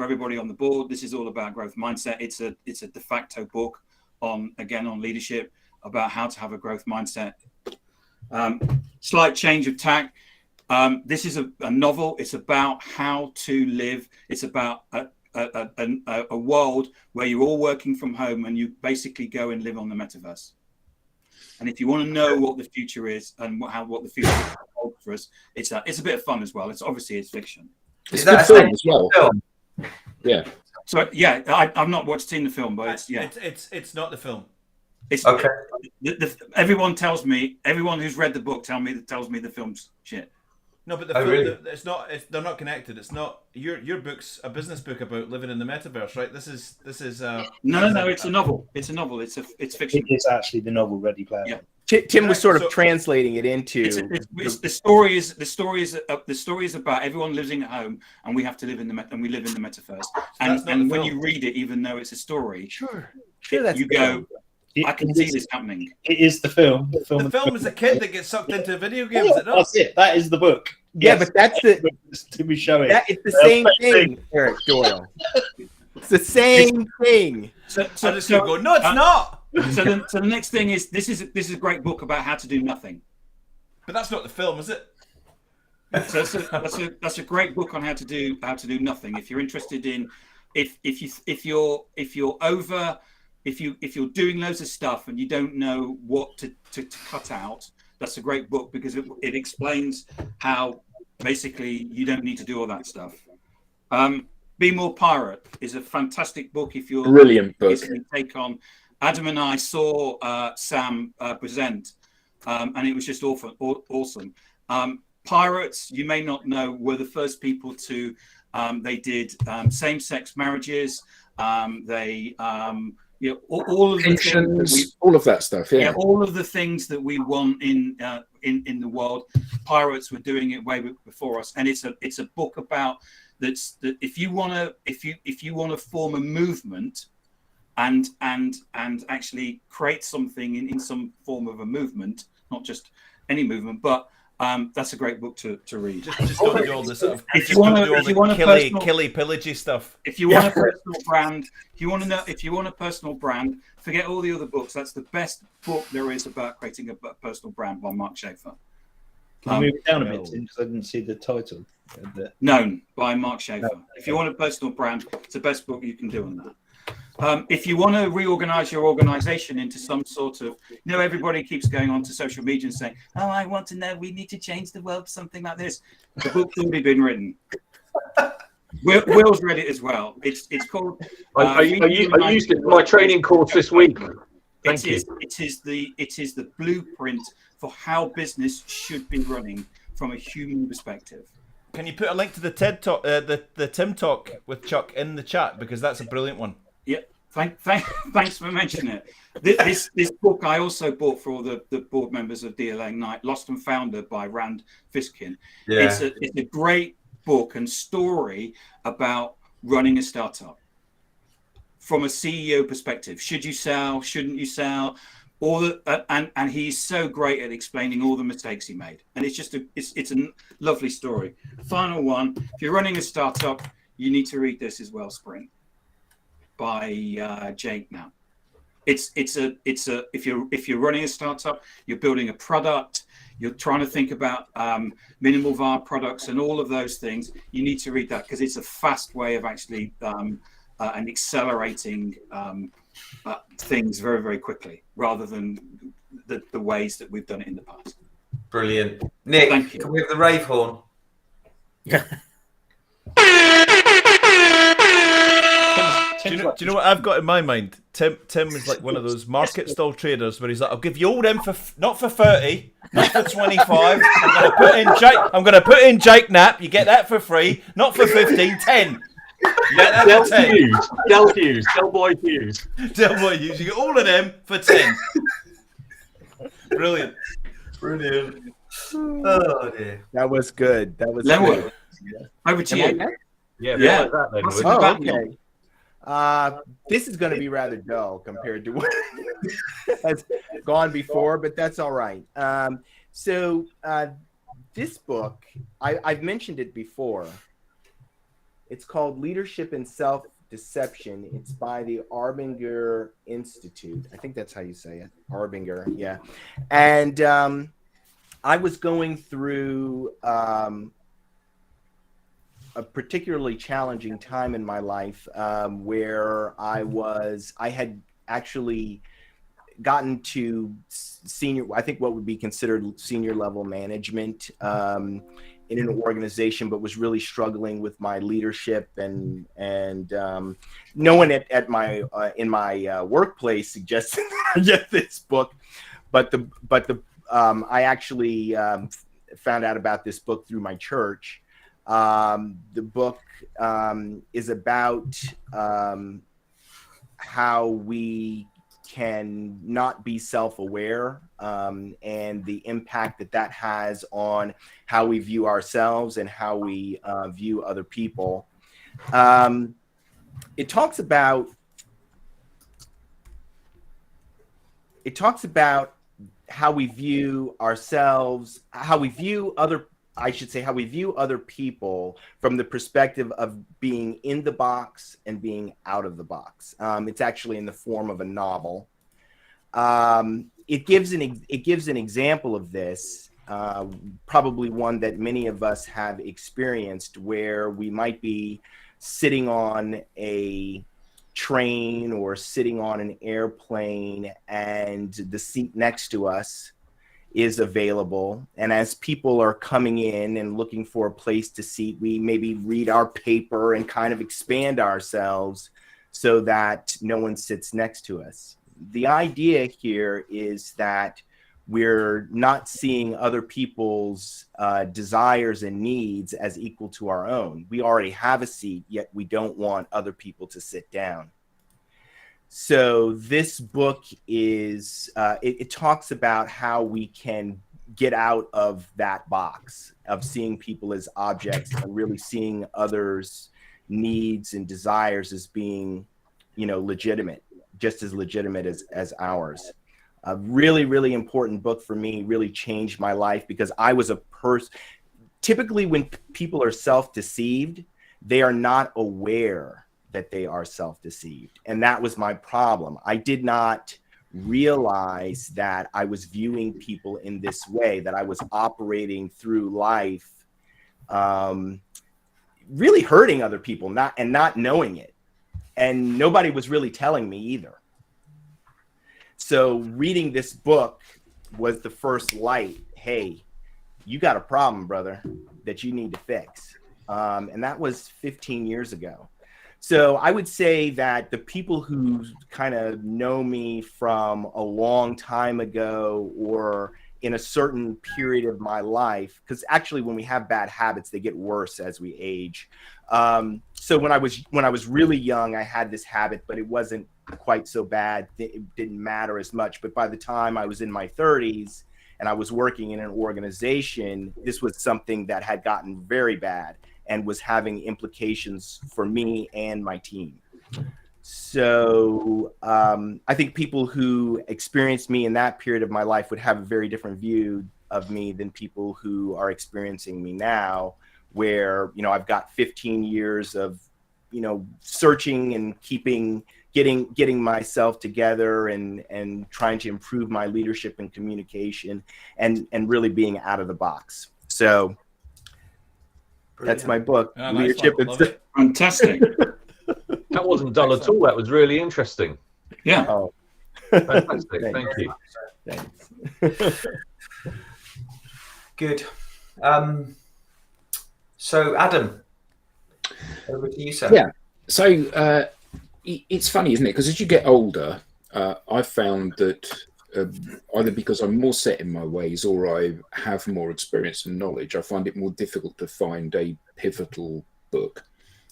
everybody on the board. This is all about growth mindset. It's a de facto book on leadership, about how to have a growth mindset. Slight change of tack. This is a novel. It's about how to live. It's about a world where you're all working from home and you basically go and live on the metaverse. And if you want to know what the future is and what the future holds for us, it's a bit of fun as well. It's fiction. It's a film as well. Yeah. So I've not seen the film, but it's not the film. It's okay. Everyone who's read the book tells me the film's shit. No, but the film, really? It's not. They're not connected. It's not your book's a business book about living in the metaverse, right? This is. No. It's a novel. It's a novel. It's fiction. It is actually the novel Ready Player. Yeah. Tim was sort of translating it into. The story is about everyone living at home, and we have to live in the metaverse. And when you read it, even though it's a story, you go, I can see this happening. It is the film. The film is a kid that gets sucked into a video game. Is it not? That's it. That is the book. Yeah, but that's to be showing. It's the same thing, Eric Doyle. It's the same thing. So I just go, no, it's not. So the next thing is this is a great book about how to do nothing. Over But that's not the film, is it? So that's a great book on how to do nothing. If you're interested in, if you're doing loads of stuff and you don't know what to cut out, that's a great book because it explains how basically you don't need to do all that stuff. Be More Pirate is a fantastic book. If you're brilliant book, take on. Adam and I saw Sam present, and it was just awesome. Pirates, you may not know, were the first people to. They did same-sex marriages. They all of the things all of that stuff. Yeah, all of the things that we want in the world. Pirates were doing it way before us, and it's a book about that if you want to form a movement and actually create something in some form of a movement, not just any movement, but that's a great book to read. Just don't do all this sort of. If you want killy pillagey stuff. If you want a personal brand, if you want a personal brand, forget all the other books. That's the best book there is about creating a personal brand by Mark Schaefer. Can you move it down a bit because I didn't see the title. Known by Mark Schaefer. If you want a personal brand, it's the best book you can do on that. If you want to reorganize your organization into some sort of, everybody keeps going on to social media and saying, "Oh, I want to know. We need to change the world." Something like this. The book's already been written. Will's read it as well. It's called. I used it in my training course this week. Thank you. It is the blueprint for how business should be running from a human perspective. Can you put a link to the TED Talk, the Tim Talk with Chuck in the chat, because that's a brilliant one. Yeah, thanks for mentioning it. This book I also bought for all the board members of Alienate, Lost and Founded by Rand Fishkin. Yeah. It's a great book and story about running a startup from a CEO perspective. Should you sell? Shouldn't you sell? And he's so great at explaining all the mistakes he made. And it's just it's a lovely story. Final one: if you're running a startup, you need to read this as well. Spring by Jake Knapp. It's a if you're running a startup, you're building a product, you're trying to think about minimal viable products and all of those things. You need to read that because it's a fast way of actually and accelerating things very, very quickly, rather than the ways that we've done it in the past. Brilliant. Nick, Thank you. can we have the rave horn? Do you know what I've got in my mind? Tim is like one of those market stall traders where he's like, I'll give you all them for not for 30, not for 25. I'm gonna put in Jake Knapp. You get that for free, not for 15, 10. You get that for 10. Del Boy Hughes. Del Boy Hughes. You get all of them for 10. Brilliant. Oh dear. That was good. That was Lenwood, good. over to Am I you. next? Yeah. Like that, then. What's Oh, about okay. This is going to be rather dull compared to what has gone before, but that's all right. So this book, I've mentioned it before. It's called Leadership and Self-Deception. It's by the Arbinger Institute. I think that's how you say it. Arbinger, yeah. And I was going through a particularly challenging time in my life where I had actually gotten to senior, I think what would be considered senior level management in an organization, but was really struggling with my leadership and no one at my in my workplace suggested I get this book, but I actually found out about this book through my church. The book is about how we can not be self-aware and the impact that has on how we view ourselves and how we view other people. It talks about how we view ourselves, how we view other people from the perspective of being in the box and being out of the box. It's actually in the form of a novel. It gives an example of this, probably one that many of us have experienced, where we might be sitting on a train or sitting on an airplane and the seat next to us is available, and as people are coming in and looking for a place to seat, we maybe read our paper and kind of expand ourselves so that no one sits next to us. The idea here is that we're not seeing other people's desires and needs as equal to our own. We already have a seat, yet we don't want other people to sit down. So this book is, it talks about how we can get out of that box of seeing people as objects and really seeing others' needs and desires as being, legitimate, just as legitimate as ours. A really, really important book for me, really changed my life because I was a person. Typically when people are self-deceived, they are not aware that they are self-deceived. And that was my problem. I did not realize that I was viewing people in this way, that I was operating through life, really hurting other people, not knowing it. And nobody was really telling me either. So reading this book was the first light. Hey, you got a problem, brother, that you need to fix. And that was 15 years ago. So I would say that the people who kind of know me from a long time ago or in a certain period of my life, because actually when we have bad habits, they get worse as we age. So when I was really young, I had this habit, but it wasn't quite so bad. It didn't matter as much. But by the time I was in my 30s and I was working in an organization, this was something that had gotten very bad and was having implications for me and my team. So I think people who experienced me in that period of my life would have a very different view of me than people who are experiencing me now, where, you know, I've got 15 years of, you know, searching and getting myself together and trying to improve my leadership and communication and really being out of the box. So that's my book, Leadership. Nice. Fantastic. That wasn't dull at all. That was really interesting. Yeah. Oh. Fantastic. Thank you. Thanks. Good. So, Adam, over to you, sir. Yeah. So it's funny, isn't it? Because as you get older, I've found that either because I'm more set in my ways or I have more experience and knowledge, I find it more difficult to find a pivotal book.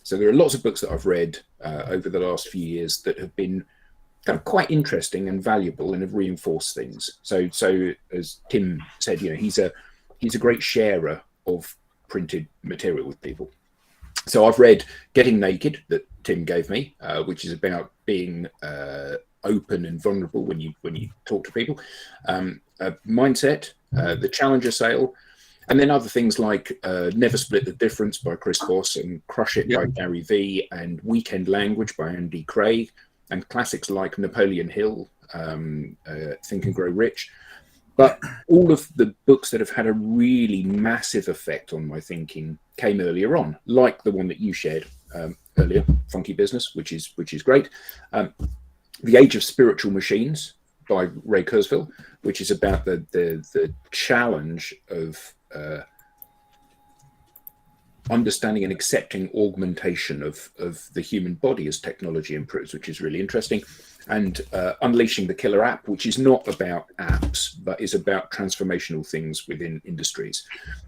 So there are lots of books that I've read over the last few years that have been kind of quite interesting and valuable and have reinforced things. So as Tim said, you know, he's a great sharer of printed material with people. So I've read Getting Naked that Tim gave me, which is about being open and vulnerable when you talk to people. Mindset, The Challenger Sale, and then other things like Never Split the Difference by Chris Voss and Crush It by Gary Vee and Weekend Language by Andy Craig, and classics like Napoleon Hill, Think and Grow Rich. But all of the books that have had a really massive effect on my thinking came earlier on, like the one that you shared earlier, Funky Business, which is great. The Age of Spiritual Machines by Ray Kurzweil, which is about the challenge of understanding and accepting augmentation of the human body as technology improves, which is really interesting. And Unleashing the Killer App, which is not about apps, but is about transformational things within industries.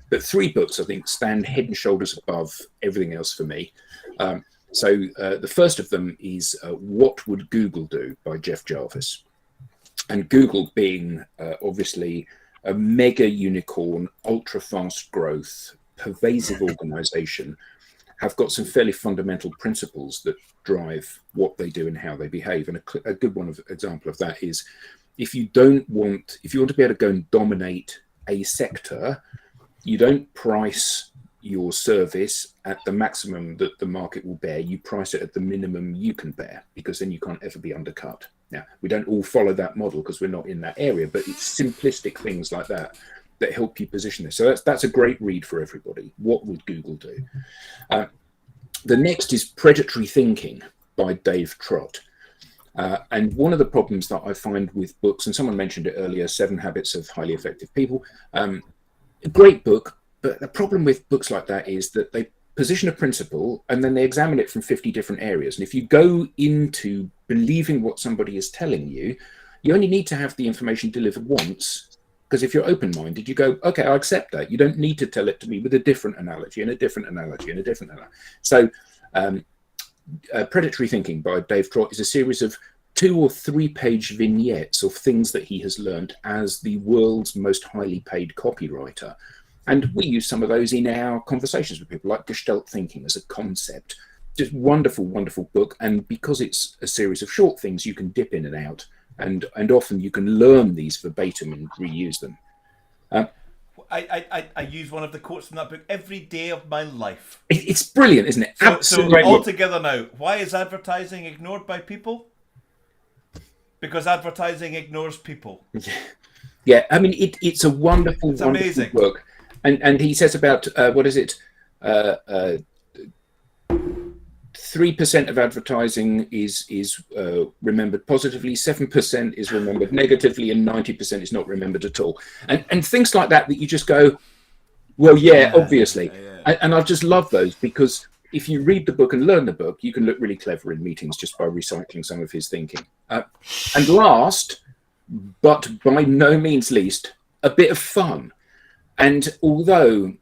But 3 books, I think, stand head and shoulders above everything else for me. So the first of them is What Would Google Do by Jeff Jarvis. And Google being obviously a mega unicorn, ultra fast growth, pervasive organization, have got some fairly fundamental principles that drive what they do and how they behave. And a good example of that is if you want to be able to go and dominate a sector, you don't price your service at the maximum that the market will bear. You price it at the minimum you can bear, because then you can't ever be undercut. Now, we don't all follow that model because we're not in that area, but it's simplistic things like that that help you position this. So that's a great read for everybody. What Would Google Do? The next is Predatory Thinking by Dave Trott. And one of the problems that I find with books, and someone mentioned it earlier, 7 Habits of Highly Effective People, a great book, but the problem with books like that is that they position a principle and then they examine it from 50 different areas. And if you go into believing what somebody is telling you, you only need to have the information delivered once. Because if you're open-minded, you go, okay, I accept that. You don't need to tell it to me with a different analogy and a different analogy and a different analogy. So Predatory Thinking by Dave Trott is a series of 2 or 3 page vignettes of things that he has learned as the world's most highly paid copywriter. And we use some of those in our conversations with people, like Gestalt thinking as a concept. Just wonderful, wonderful book. And because it's a series of short things, you can dip in and out. And often you can learn these verbatim and reuse them. I use one of the quotes from that book every day of my life. It's brilliant, isn't it? So all together now, why is advertising ignored by people? Because advertising ignores people. Yeah, I mean, it's a wonderful, it's wonderful amazing book. And he says about, 3% of advertising is remembered positively, 7% is remembered negatively, and 90% is not remembered at all. And things like that you just go, well, yeah, obviously. Yeah. And I just love those because if you read the book and learn the book, you can look really clever in meetings just by recycling some of his thinking. And last, but by no means least, a bit of fun. And although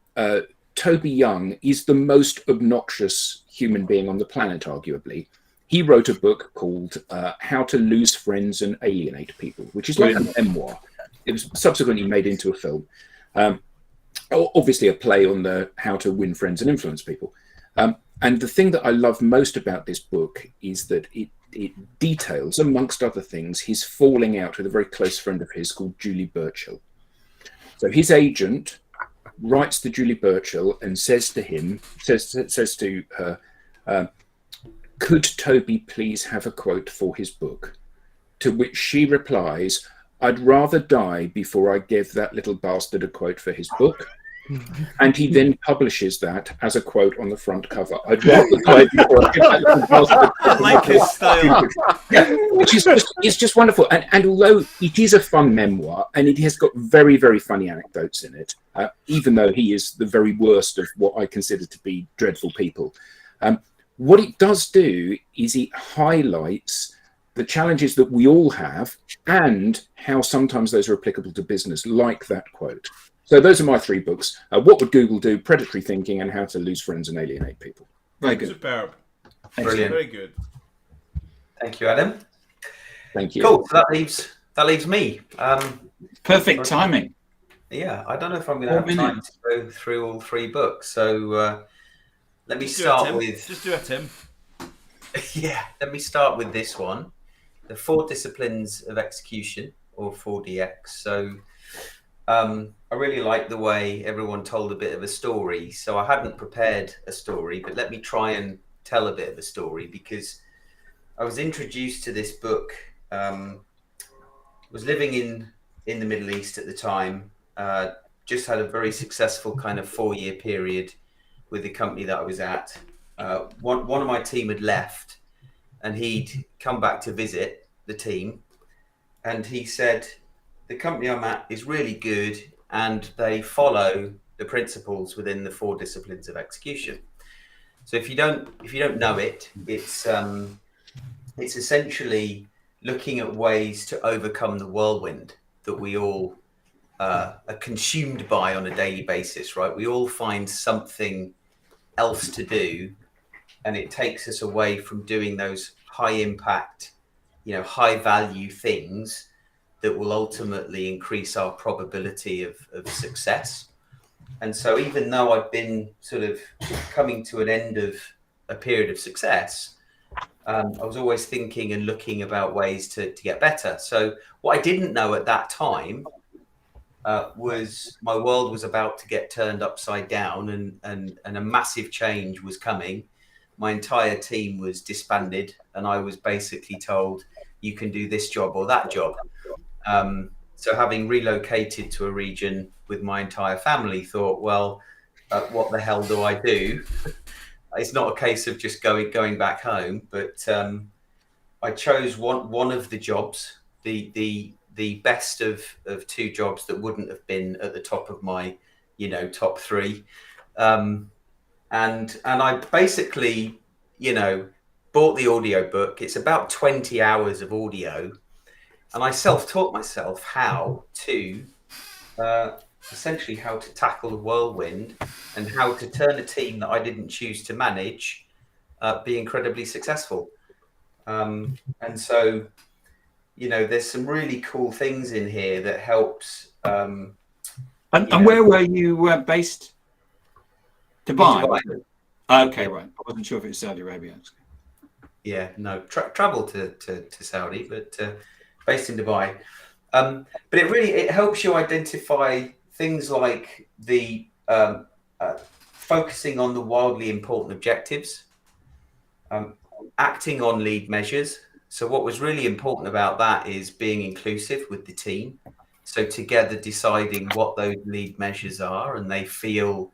Toby Young is the most obnoxious human being on the planet, arguably, he wrote a book called How to Lose Friends and Alienate People, which is like a memoir. It was subsequently made into a film. Obviously a play on the how to win friends and influence people. And the thing that I love most about this book is that it details, amongst other things, his falling out with a very close friend of his called Julie Burchill. So his agent writes to Julie Burchill and says to her, could Toby please have a quote for his book? To which she replies, I'd rather die before I give that little bastard a quote for his book. And he then publishes that as a quote on the front cover. I'd rather die before I give that little bastard a quote. I like his style. Yeah, which is it's just wonderful. And although it is a fun memoir and it has got very, very funny anecdotes in it, even though he is the very worst of what I consider to be dreadful people, what it does do is it highlights the challenges that we all have and how sometimes those are applicable to business, like that quote. So those are my 3 books. What Would Google Do? Predatory Thinking, and How to Lose Friends and Alienate People. Very good. Superb. Brilliant. Very good. Thank you, Adam. Thank you. Cool. So that leaves me. Perfect timing. Yeah, I don't know if I'm going to have 4 time minutes. to go through all 3 books. So let me Just do start it, Tim. with. Just do it, Tim. Yeah, let me start with this one, the 4 disciplines of execution, or 4DX. So I really like the way everyone told a bit of a story. So I hadn't prepared a story, but let me try and tell a bit of a story, because I was introduced to this book. Was living in the Middle East at the time. Just had a very successful kind of 4-year period with the company that I was at. One of my team had left, and he'd come back to visit the team, and he said, the company I'm at is really good and they follow the principles within the 4 disciplines of execution. So if you don't know it, it's essentially looking at ways to overcome the whirlwind that we all are consumed by on a daily basis, right? We all find something else to do, and it takes us away from doing those high impact, high value things that will ultimately increase our probability of success. And so even though I've been sort of coming to an end of a period of success, I was always thinking and looking about ways to get better. So what I didn't know at that time was my world was about to get turned upside down, and a massive change was coming. My entire team was disbanded, and I was basically told, you can do this job or that job. So having relocated to a region with my entire family, thought, well, what the hell do I do? It's not a case of just going back home, but I chose one of the jobs, the best of 2 jobs that wouldn't have been at the top of my top 3, and I basically bought the audio book. It's about 20 hours of audio, and I self-taught myself how to essentially how to tackle the whirlwind and how to turn a team that I didn't choose to manage be incredibly successful. And so, there's some really cool things in here that helps. And where were you based? Dubai. Okay, right. I wasn't sure if it was Saudi Arabia. Yeah, no, travel to Saudi, but based in Dubai. But it helps you identify things like the focusing on the wildly important objectives, acting on lead measures. So what was really important about that is being inclusive with the team. So together deciding what those lead measures are, and they feel,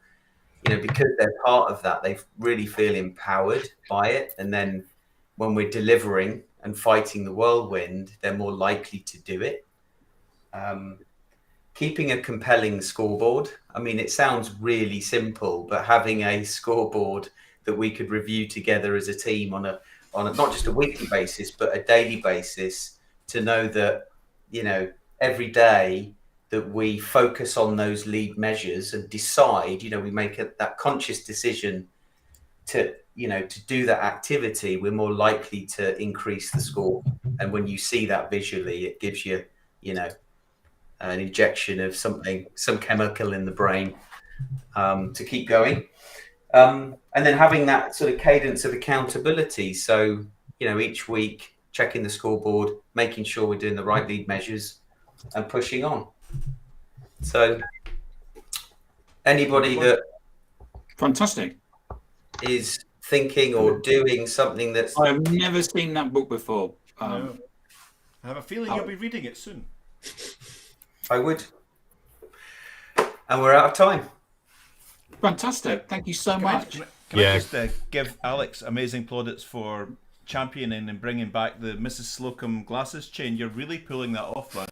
because they're part of that, they really feel empowered by it. And then when we're delivering and fighting the whirlwind, they're more likely to do it. Keeping a compelling scoreboard. I mean, it sounds really simple, but having a scoreboard that we could review together as a team on a not just a weekly basis, but a daily basis, to know that, you know, every day that we focus on those lead measures and decide, you know, we make that conscious decision to, you know, to do that activity, we're more likely to increase the score. And when you see that visually, it gives you, you know, an injection of something, some chemical in the brain, to keep going. And then having that sort of cadence of accountability. So, you know, each week checking the scoreboard, making sure we're doing the right lead measures and pushing on. So anybody that Fantastic. is thinking or doing something that's... I've never seen that book before. No. I have a feeling you'll be reading it soon. I would. And we're out of time. Fantastic. Thank you so much. Can I just give Alex amazing plaudits for championing and bringing back the Mrs. Slocum glasses chain. You're really pulling that off, man.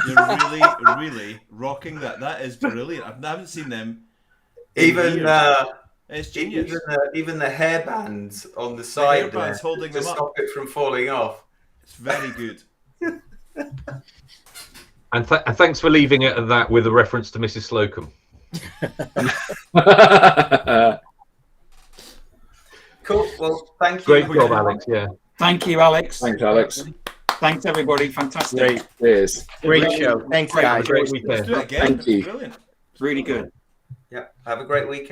You're really, really rocking that. That is brilliant. I haven't seen them. It's genius. Even the hairbands on the side there, holding to them stop it from falling off. It's very good. And thanks for leaving it at that with a reference to Mrs. Slocum. Cool. Well, thank you. Great job, Alex. Yeah. Thank you, Alex. Thanks, Alex. Thanks, everybody. Fantastic. Great, Cheers. great show. Thanks, guys. Great Let's weekend. do it again. Thank you. Brilliant. Really good. Yeah. Have a great weekend.